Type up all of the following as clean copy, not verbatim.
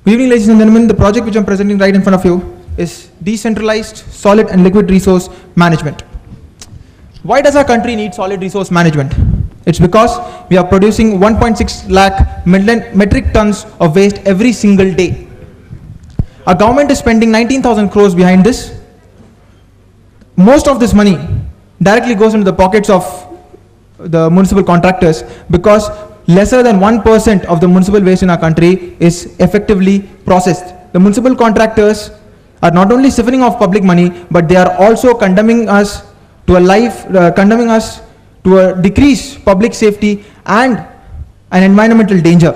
Good evening, ladies and gentlemen. The project which I'm presenting right in front of you is decentralized solid and liquid resource management. Why does our country need solid resource management? It's because we are producing 1.6 lakh metric tons of waste every single day. Our government is spending 19,000 crores behind this. Most of this money directly goes into the pockets of the municipal contractors because lesser than 1% of the municipal waste in our country is effectively processed. The municipal contractors are not only siphoning off public money, but they are also condemning us to a decreased public safety and an environmental danger.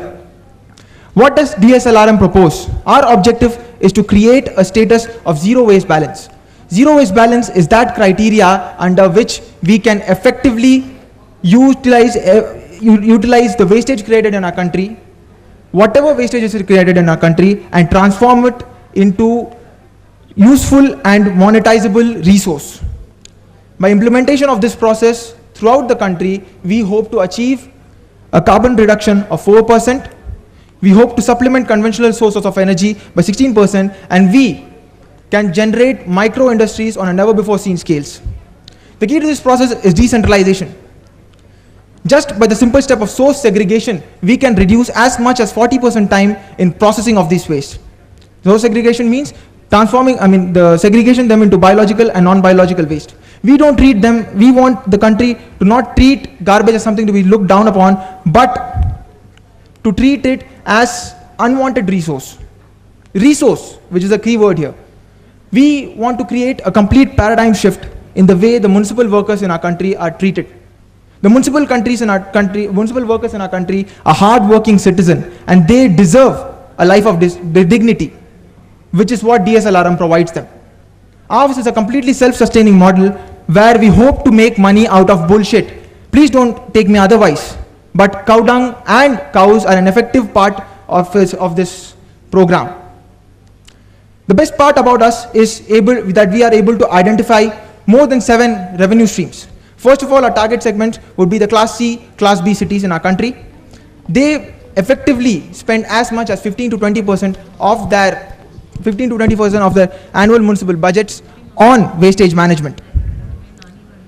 What does DSLRM propose? Our objective is to create a status of zero waste balance. Zero waste balance is that criteria under which we can effectively utilize the wastage created in our country, whatever wastage is created in our country, and transform it into useful and monetizable resource. By implementation of this process throughout the country, we hope to achieve a carbon reduction of 4%. We hope to supplement conventional sources of energy by 16%, and we can generate micro industries on a never before seen scales. The key to this process is decentralization. Just by the simple step of source segregation, we can reduce as much as 40% time in processing of these waste. Source segregation means segregation them into biological and non-biological waste. We don't treat them, we want the country to not treat garbage as something to be looked down upon, but to treat it as unwanted resource. Resource, which is a key word here. We want to create a complete paradigm shift in the way the municipal workers in our country are treated. The municipal workers in our country are hard-working citizens, and they deserve a life of dignity, which is what DSLRM provides them. Ours is a completely self-sustaining model where we hope to make money out of bullshit. Please don't take me otherwise, but cow dung and cows are an effective part of this program. The best part about us is that we are able to identify more than 7 revenue streams. First of all, our target segments would be the Class C, Class B cities in our country. They effectively spend as much as 15 to 20% of their annual municipal budgets on wastage management.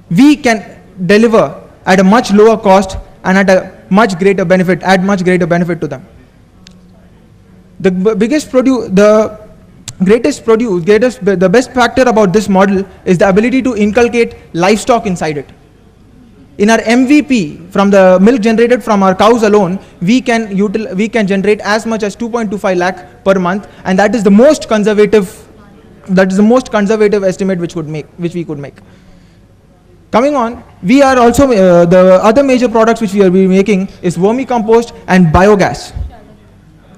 We can deliver at a much lower cost and at a much greater benefit, to them. The best factor about this model is the ability to inculcate livestock inside it. In our MVP, from the milk generated from our cows alone, we can generate as much as 2.25 lakh per month, and that is the most conservative estimate which we could make. Coming on, we are also the other major products which we are making is vermicompost and biogas.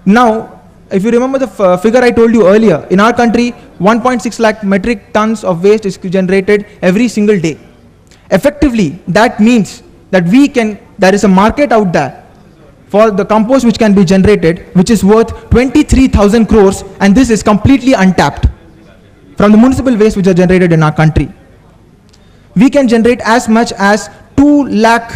Now, if you remember the figure I told you earlier, in our country, 1.6 lakh metric tons of waste is generated every single day. Effectively, that means that there is a market out there for the compost which can be generated, which is worth 23,000 crores, and this is completely untapped from the municipal waste which are generated in our country. We can generate as much as 2 lakh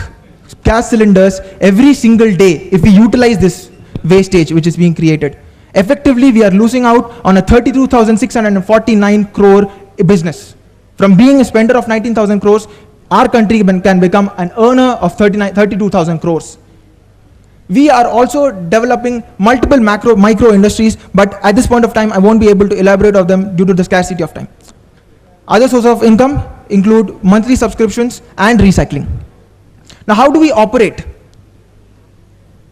gas cylinders every single day if we utilize this wastage which is being created. Effectively, we are losing out on a 32,649 crore business. From being a spender of 19,000 crores, our country can become an earner of 32,000 crores. We are also developing multiple micro industries, but at this point of time, I won't be able to elaborate on them due to the scarcity of time. Other sources of income include monthly subscriptions and recycling. Now, how do we operate?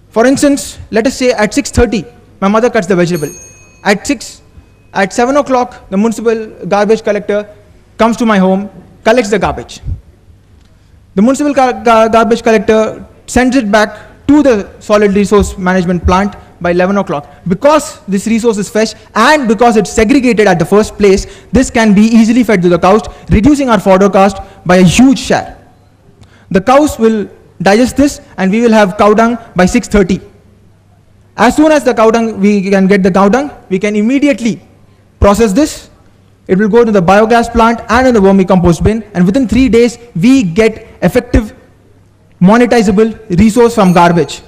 For instance, let us say at 6:30, my mother cuts the vegetable. At 7 o'clock, the municipal garbage collector comes to my home, collects the garbage. The municipal garbage collector sends it back to the solid resource management plant by 11 o'clock. Because this resource is fresh and because it's segregated at the first place, this can be easily fed to the cows, reducing our fodder cost by a huge share. The cows will digest this and we will have cow dung by 6:30. As soon as we can get the cow dung, we can immediately process this. It will go to the biogas plant and in the vermicompost bin, and within 3 days, we get effective monetizable resource from garbage.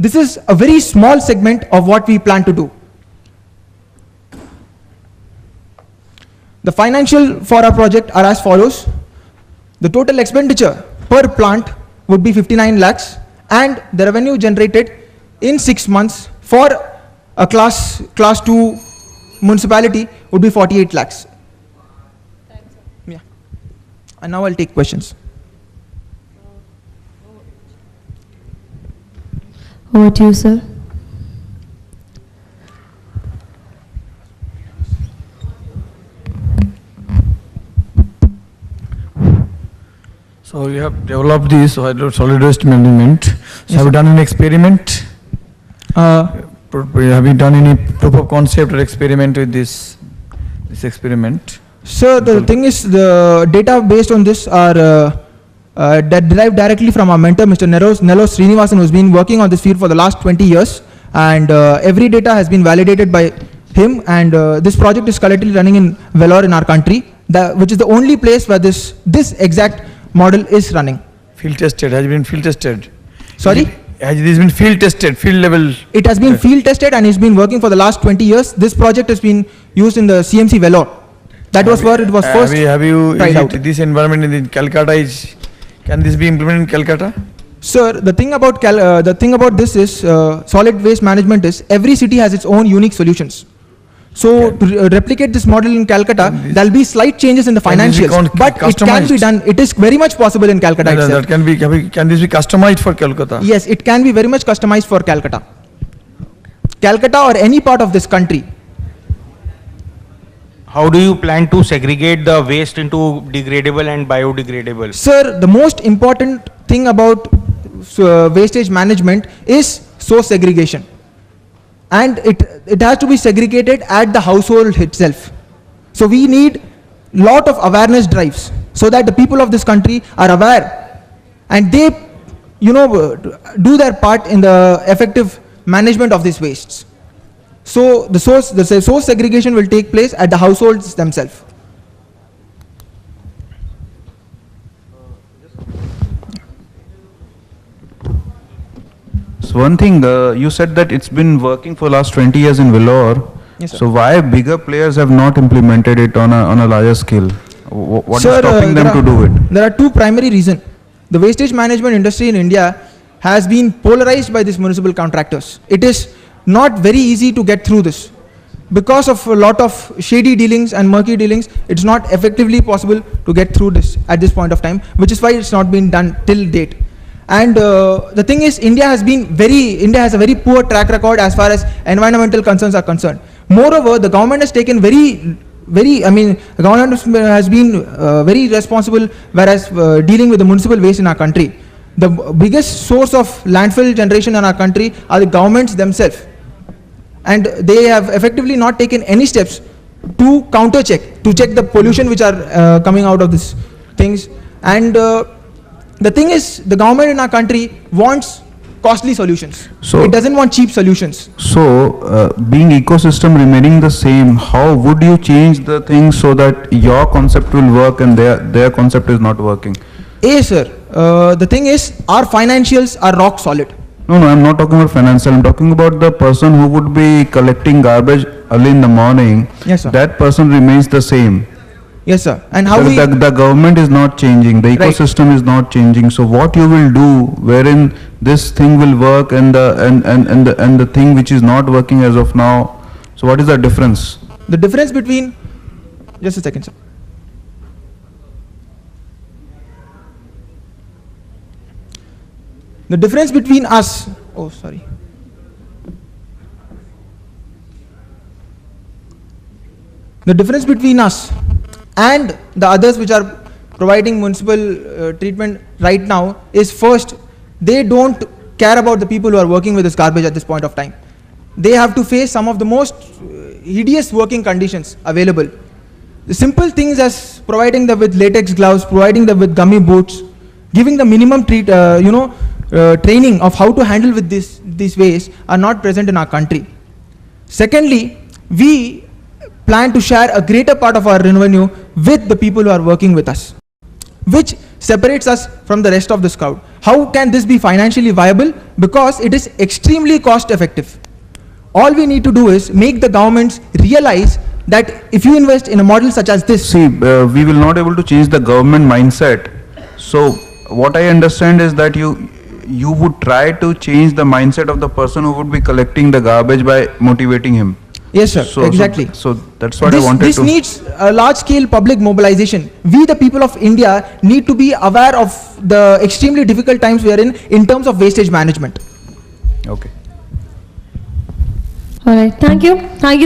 This is a very small segment of what we plan to do. The financial for our project are as follows. The total expenditure per plant would be 59 lakhs and the revenue generated in 6 months for a class 2 municipality would be 48 lakhs. Yeah. And now I'll take questions. Over to you, sir. So you have developed this solid waste management. So Yes, have you done an experiment? Uh, Have you done any proof of concept or experiment with this experiment? Sir, the thing is, the data based on this are that derived directly from our mentor, Mr. Nello Srinivasan, who's been working on this field for the last 20 years. And every data has been validated by him. And this project is currently running in Vellore in our country, which is the only place where this exact model is running. Field tested, has it been field tested? Sorry? Has this been field tested, field level? It has been field tested and it's been working for the last 20 years. This project has been used in the CMC Vellore. That was where it was first Have you tried out. this environment in Calcutta can this be implemented in Calcutta? Sir, the thing about this is solid waste management is every city has its own unique solutions. So to replicate this model in Calcutta, there will be slight changes in the financials, but it can be done. It is very much possible in Calcutta itself. Can this be customized for Calcutta? Yes, it can be very much customized for Calcutta. Calcutta or any part of this country. How do you plan to segregate the waste into degradable and biodegradable? Sir, the most important thing about wastage management is source segregation. And it has to be segregated at the household itself. So we need lot of awareness drives so that the people of this country are aware and they, do their part in the effective management of these wastes. So the source segregation will take place at the households themselves. So one thing, you said that it's been working for last 20 years in Vellore. Yes, sir. So why bigger players have not implemented it on a larger scale? What is stopping them to do it? There are two primary reasons. The wastage management industry in India has been polarized by these municipal contractors. It is not very easy to get through this. Because of a lot of shady dealings and murky dealings, it's not effectively possible to get through this at this point of time, which is why it's not been done till date. And the thing is, India has a very poor track record as far as environmental concerns are concerned. Moreover, the government has taken the government has been very responsible, whereas dealing with the municipal waste in our country. The biggest source of landfill generation in our country are the governments themselves. And they have effectively not taken any steps to check the pollution which are coming out of these things. And the thing is, the government in our country wants costly solutions. So it doesn't want cheap solutions. So being ecosystem remaining the same, how would you change the things so that your concept will work and their concept is not working? Sir, the thing is, our financials are rock solid. No, I'm not talking about financial. I'm talking about the person who would be collecting garbage early in the morning. Yes, sir. That person remains the same. Yes, sir. And how the government is not changing, the ecosystem is not changing. So what you will do, wherein this thing will work and the thing which is not working as of now. So what is the difference? The difference between, just a second, sir. The difference between us, the difference between us and the others which are providing municipal treatment right now is, first, they don't care about the people who are working with this garbage at this point of time. They have to face some of the most hideous working conditions available. The simple things as providing them with latex gloves, providing them with gummy boots, giving the minimum training of how to handle with these waste are not present in our country. Secondly, we plan to share a greater part of our revenue with the people who are working with us, which separates us from the rest of this crowd. How can this be financially viable? Because it is extremely cost effective. All we need to do is make the governments realize that if you invest in a model such as this, See, we will not able to change the government mindset. So what I understand is that you would try to change the mindset of the person who would be collecting the garbage by motivating him. yes sir, So exactly. So that's what I This, wanted this to. needs a large-scale public mobilization. We, the people of India, need to be aware of the extremely difficult times we are in terms of wastage management. Okay. All right. Thank you. Thank you.